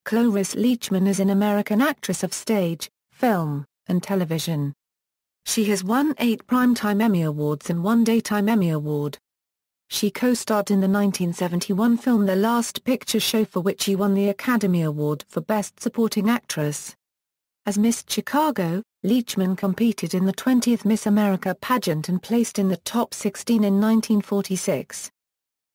Cloris Leachman is an American actress of stage, film, and television. She has won 8 Primetime Emmy Awards and 1 Daytime Emmy Award. She co-starred in the 1971 film The Last Picture Show, for which she won the Academy Award for Best Supporting Actress. As Miss Chicago, Leachman competed in the 20th Miss America pageant and placed in the top 16 in 1946.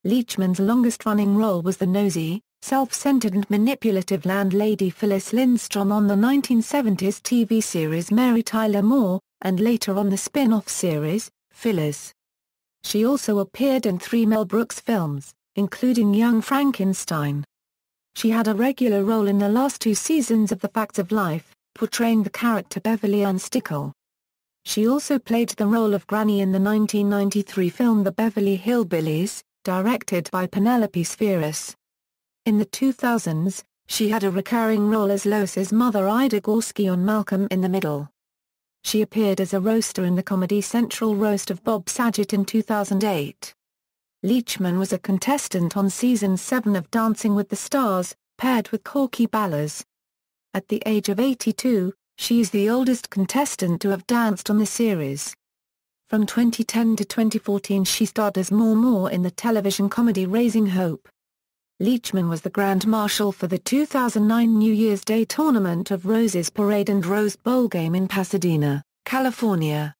Leachman's longest-running role was the nosy, self-centered and manipulative landlady Phyllis Lindstrom on the 1970s TV series Mary Tyler Moore, and later on the spin-off series, Phyllis. She also appeared in 3 Mel Brooks films, including Young Frankenstein. She had a regular role in the last 2 seasons of The Facts of Life, portraying the character Beverly Ann Stickle. She also played the role of Granny in the 1993 film The Beverly Hillbillies, directed by Penelope Spheeris. In the 2000s, she had a recurring role as Lois's mother Ida Gorski on Malcolm in the Middle. She appeared as a roaster in the Comedy Central roast of Bob Saget in 2008. Leachman was a contestant on Season 7 of Dancing with the Stars, paired with Corky Ballas. At the age of 82, she is the oldest contestant to have danced on the series. From 2010 to 2014 she starred as Maw Maw in the television comedy Raising Hope. Leachman was the Grand Marshal for the 2009 New Year's Day Tournament of Roses Parade and Rose Bowl game in Pasadena, California.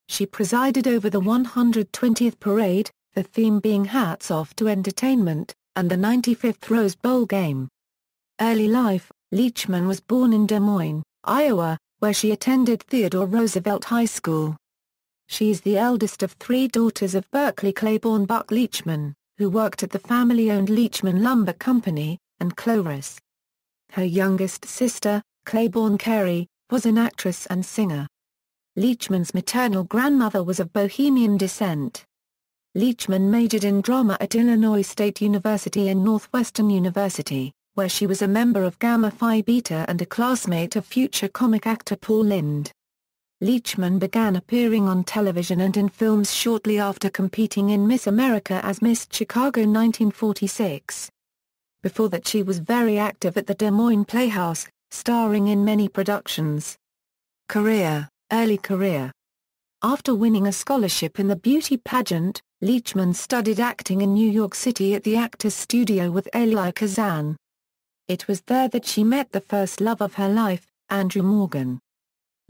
She presided over the 120th parade, the theme being Hats Off to Entertainment, and the 95th Rose Bowl game. Early life: Leachman was born in Des Moines, Iowa, where she attended Theodore Roosevelt High School. She is the eldest of 3 daughters of Berkeley Claiborne Buck Leachman, who worked at the family-owned Leachman Lumber Company, and Cloris. Her youngest sister, Claiborne Carey, was an actress and singer. Leachman's maternal grandmother was of Bohemian descent. Leachman majored in drama at Illinois State University and Northwestern University, where she was a member of Gamma Phi Beta and a classmate of future comic actor Paul Lynde. Leachman began appearing on television and in films shortly after competing in Miss America as Miss Chicago 1946. Before that she was very active at the Des Moines Playhouse, starring in many productions. Early career. After winning a scholarship in the beauty pageant, Leachman studied acting in New York City at the Actors Studio with Elia Kazan. It was there that she met the first love of her life, Andrew Morgan.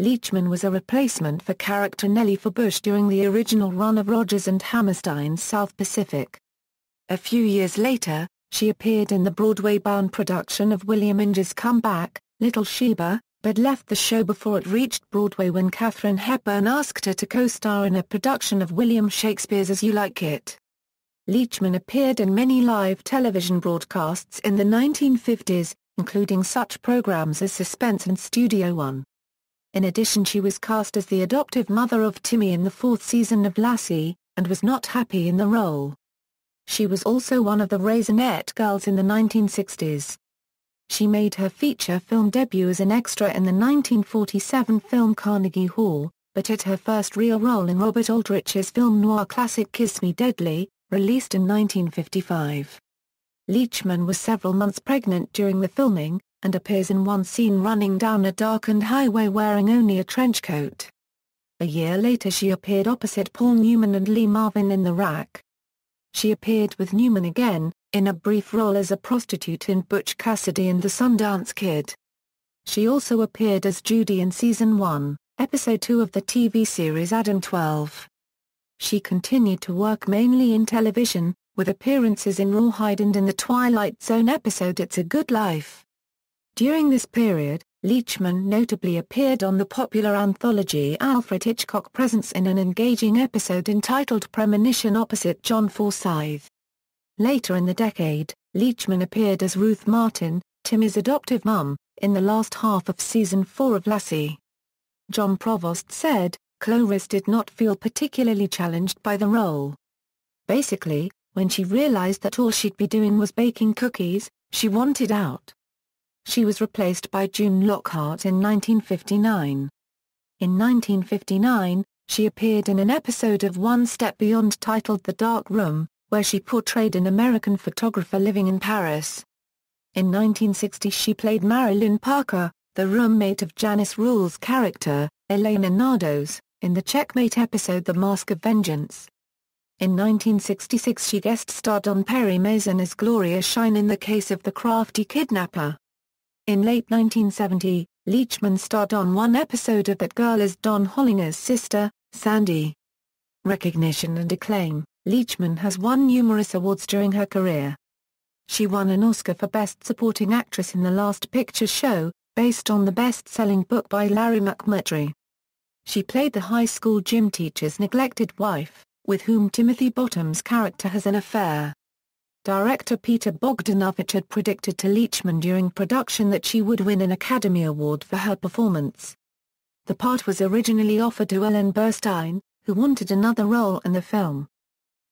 Leachman was a replacement for character Nellie Forbush during the original run of Rodgers and Hammerstein's South Pacific. A few years later, she appeared in the Broadway-bound production of William Inge's comeback, Little Sheba, but left the show before it reached Broadway when Katharine Hepburn asked her to co-star in a production of William Shakespeare's As You Like It. Leachman appeared in many live television broadcasts in the 1950s, including such programs as Suspense and Studio One. In addition, she was cast as the adoptive mother of Timmy in the 4th season of Lassie, and was not happy in the role. She was also one of the Raisinette Girls in the 1960s. She made her feature film debut as an extra in the 1947 film Carnegie Hall, but had her first real role in Robert Aldrich's film noir classic Kiss Me Deadly, released in 1955. Leachman was several months pregnant during the filming, and appears in one scene running down a darkened highway wearing only a trench coat. A year later she appeared opposite Paul Newman and Lee Marvin in The Rack. She appeared with Newman again, in a brief role as a prostitute in Butch Cassidy and the Sundance Kid. She also appeared as Judy in Season 1, Episode 2 of the TV series Adam 12. She continued to work mainly in television, with appearances in Rawhide and in the Twilight Zone episode It's a Good Life. During this period, Leachman notably appeared on the popular anthology Alfred Hitchcock Presents in an engaging episode entitled Premonition opposite John Forsythe. Later in the decade, Leachman appeared as Ruth Martin, Timmy's adoptive mum, in the last half of Season 4 of Lassie. John Provost said, Cloris did not feel particularly challenged by the role. Basically, when she realized that all she'd be doing was baking cookies, she wanted out. She was replaced by June Lockhart in 1959. In 1959, she appeared in an episode of One Step Beyond titled The Dark Room, where she portrayed an American photographer living in Paris. In 1960 she played Marilyn Parker, the roommate of Janice Rule's character, Elena Nardos, in the Checkmate episode The Mask of Vengeance. In 1966 she guest-starred on Perry Mason as Gloria Shine in The Case of the Crafty Kidnapper. In late 1970, Leachman starred on one episode of That Girl as Don Hollinger's sister, Sandy. Recognition and acclaim, Leachman has won numerous awards during her career. She won an Oscar for Best Supporting Actress in The Last Picture Show, based on the best-selling book by Larry McMurtry. She played the high school gym teacher's neglected wife, with whom Timothy Bottom's character has an affair. Director Peter Bogdanovich had predicted to Leachman during production that she would win an Academy Award for her performance. The part was originally offered to Ellen Burstyn, who wanted another role in the film.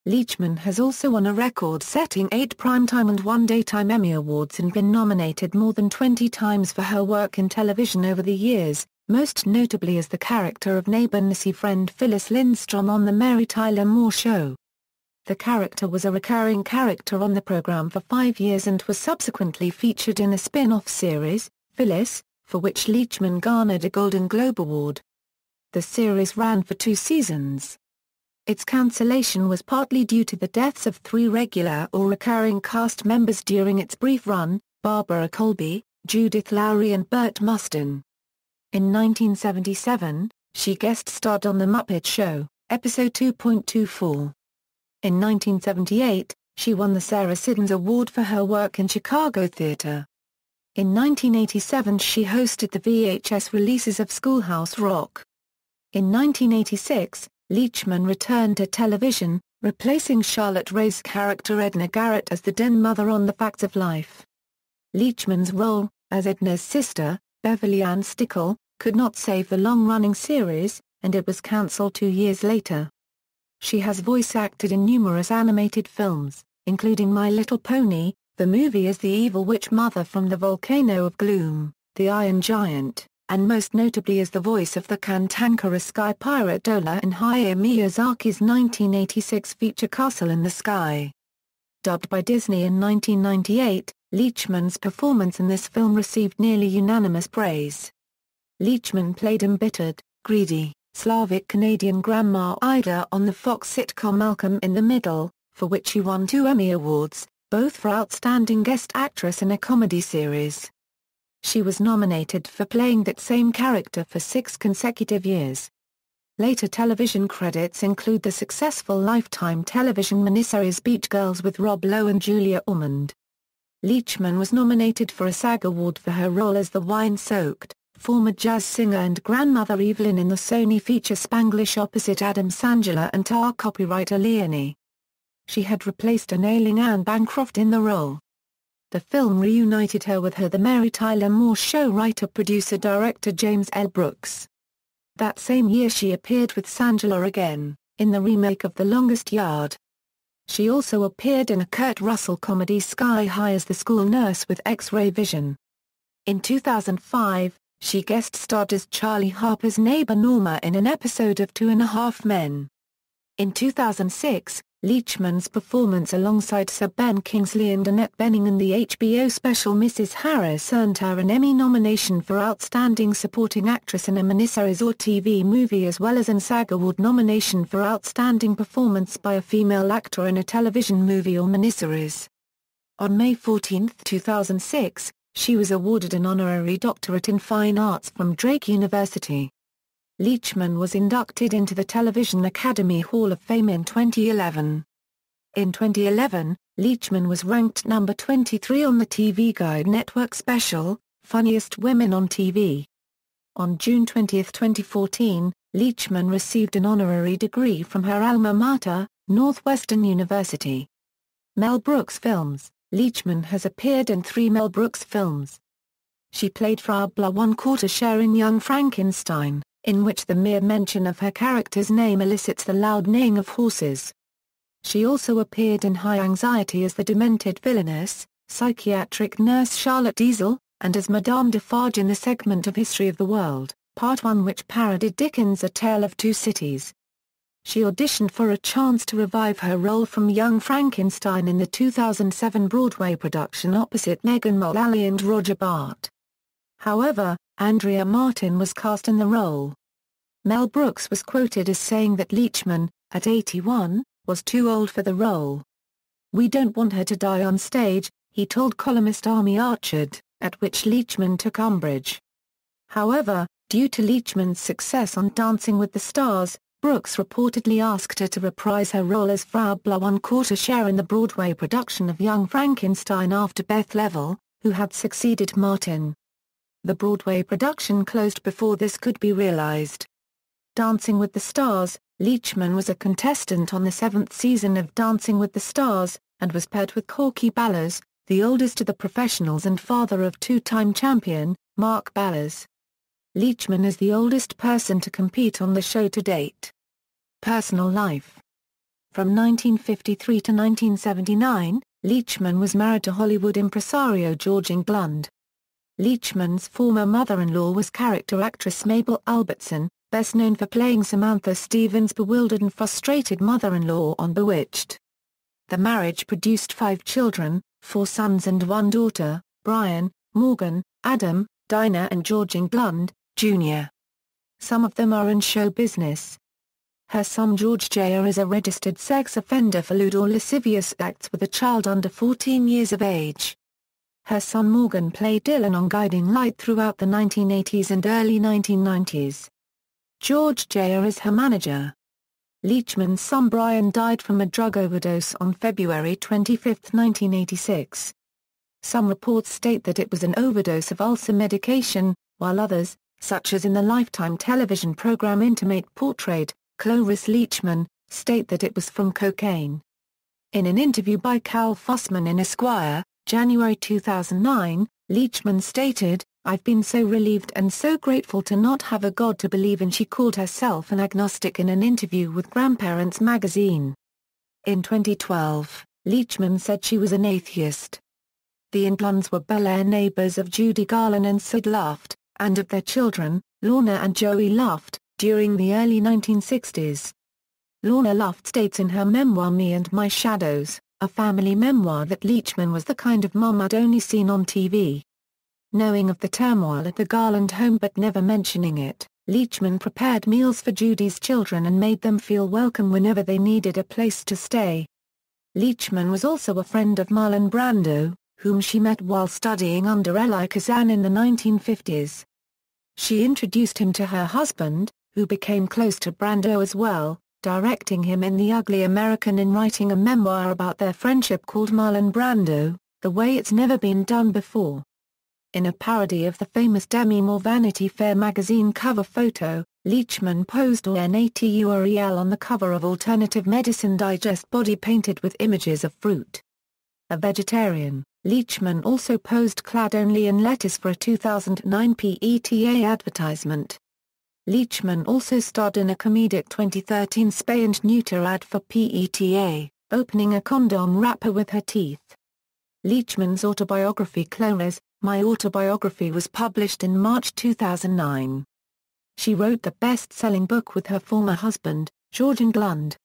Leachman has also won a record-setting 8 Primetime and 1 Daytime Emmy Awards and been nominated more than 20 times for her work in television over the years, most notably as the character of neighbor Nosy friend Phyllis Lindstrom on The Mary Tyler Moore Show. The character was a recurring character on the program for 5 years and was subsequently featured in a spin-off series, Phyllis, for which Leachman garnered a Golden Globe Award. The series ran for 2 seasons. Its cancellation was partly due to the deaths of 3 regular or recurring cast members during its brief run, Barbara Colby, Judith Lowry and Burt Mustin. In 1977, she guest-starred on The Muppet Show, episode 2.24. In 1978, she won the Sarah Siddons Award for her work in Chicago theater. In 1987 she hosted the VHS releases of Schoolhouse Rock. In 1986, Leachman returned to television, replacing Charlotte Ray's character Edna Garrett as the den mother on The Facts of Life. Leachman's role, as Edna's sister, Beverly Ann Stickle, could not save the long-running series, and it was cancelled 2 years later. She has voice-acted in numerous animated films, including My Little Pony, the movie as the evil witch mother from The Volcano of Gloom, The Iron Giant, and most notably as the voice of the cantankerous sky pirate Dola in Hayao Miyazaki's 1986 feature Castle in the Sky. Dubbed by Disney in 1998, Leachman's performance in this film received nearly unanimous praise. Leachman played embittered, greedy, Slavic-Canadian Grandma Ida on the Fox sitcom Malcolm in the Middle, for which she won 2 Emmy Awards, both for Outstanding Guest Actress in a Comedy Series. She was nominated for playing that same character for 6 consecutive years. Later television credits include the successful Lifetime television miniseries Beach Girls with Rob Lowe and Julia Ormond. Leachman was nominated for a SAG Award for her role as the wine-soaked, former jazz singer and grandmother Evelyn in the Sony feature Spanglish opposite Adam Sandler and Tar copywriter Leonie. She had replaced an ailing Anne Bancroft in the role. The film reunited her with The Mary Tyler Moore Show writer-producer-director James L. Brooks. That same year she appeared with Sandler again, in the remake of The Longest Yard. She also appeared in a Kurt Russell comedy Sky High as the school nurse with X-ray vision. In 2005, she guest-starred as Charlie Harper's neighbor Norma in an episode of 2.5 Men. In 2006, Leachman's performance alongside Sir Ben Kingsley and Annette Bening in the HBO special Mrs. Harris earned her an Emmy nomination for Outstanding Supporting Actress in a Miniseries or TV Movie as well as an SAG Award nomination for Outstanding Performance by a Female Actor in a Television Movie or Miniseries. On May 14, 2006, she was awarded an honorary doctorate in fine arts from Drake University. Leachman was inducted into the Television Academy Hall of Fame in 2011. In 2011, Leachman was ranked number 23 on the TV Guide Network special, Funniest Women on TV. On June 20, 2014, Leachman received an honorary degree from her alma mater, Northwestern University. Mel Brooks films. Leachman has appeared in 3 Mel Brooks films. She played Frau Bla-One-Quarter Share in Young Frankenstein, in which the mere mention of her character's name elicits the loud neighing of horses. She also appeared in High Anxiety as the demented villainous, psychiatric nurse Charlotte Diesel, and as Madame Defarge in the segment of History of the World, Part 1 which parodied Dickens' A Tale of Two Cities. she auditioned for a chance to revive her role from Young Frankenstein in the 2007 Broadway production opposite Megan Mullally and Roger Bart. However, Andrea Martin was cast in the role. Mel Brooks was quoted as saying that Leachman, at 81, was too old for the role. "We don't want her to die on stage," he told columnist Amy Archard, at which Leachman took umbrage. However, due to Leachman's success on Dancing with the Stars, Brooks reportedly asked her to reprise her role as Frau Blauenkorte in the Broadway production of Young Frankenstein after Beth Level, who had succeeded Martin. The Broadway production closed before this could be realized. Dancing with the Stars, Leachman was a contestant on the 7th season of Dancing with the Stars, and was paired with Corky Ballas, the oldest of the professionals and father of two-time champion, Mark Ballas. Leachman is the oldest person to compete on the show to date. Personal life. From 1953 to 1979, Leachman was married to Hollywood impresario George Englund. Leachman's former mother-in-law was character actress Mabel Albertson, best known for playing Samantha Stevens' bewildered and frustrated mother-in-law on Bewitched. The marriage produced 5 children, 4 sons and 1 daughter, Brian, Morgan, Adam, Dinah and George Englund, Jr. Some of them are in show business. Her son George Jr. is a registered sex offender for lewd or lascivious acts with a child under 14 years of age. Her son Morgan played Dylan on Guiding Light throughout the 1980s and early 1990s. George Jr. is her manager. Leachman's son Brian died from a drug overdose on February 25, 1986. Some reports state that it was an overdose of ulcer medication, while others, such as in the Lifetime television program Intimate Portrait, Cloris Leachman, state that it was from cocaine. In an interview by Cal Fussman in Esquire, January 2009, Leachman stated, "I've been so relieved and so grateful to not have a God to believe in." She called herself an agnostic in an interview with Grandparents magazine. In 2012, Leachman said she was an atheist. The Englunds were Bel Air neighbors of Judy Garland and Sid Luft, and of their children, Lorna and Joey Luft, during the early 1960s. Lorna Luft states in her memoir Me and My Shadows, a family memoir, that Leachman was the kind of mom I'd only seen on TV. Knowing of the turmoil at the Garland home but never mentioning it, Leachman prepared meals for Judy's children and made them feel welcome whenever they needed a place to stay. Leachman was also a friend of Marlon Brando, whom she met while studying under Elie Kazan in the 1950s. She introduced him to her husband, who became close to Brando as well, directing him in The Ugly American and writing a memoir about their friendship called Marlon Brando, The Way It's Never Been Done Before. In a parody of the famous Demi Moore Vanity Fair magazine cover photo, Leachman posed natural on the cover of Alternative Medicine Digest body painted with images of fruit. A vegetarian, Leachman also posed clad only in lettuce for a 2009 PETA advertisement. Leachman also starred in a comedic 2013 spay and neuter ad for PETA, opening a condom wrapper with her teeth. Leachman's autobiography Cloris, My Autobiography was published in March 2009. She wrote the best-selling book with her former husband, George Englund.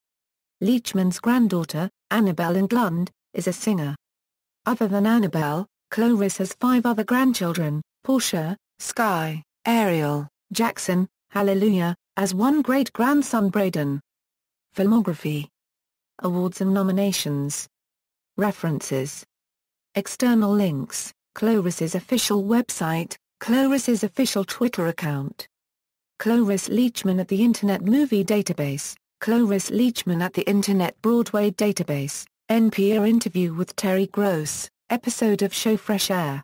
Leachman's granddaughter, Annabelle Englund, is a singer. Other than Annabelle, Cloris has 5 other grandchildren, Portia, Sky, Ariel, Jackson, Hallelujah, as one great-grandson Braden. Filmography. Awards and nominations. References. External links. Cloris's official website, Cloris's official Twitter account. Cloris Leachman at the Internet Movie Database, Cloris Leachman at the Internet Broadway Database, NPR interview with Terry Gross, episode of show Fresh Air.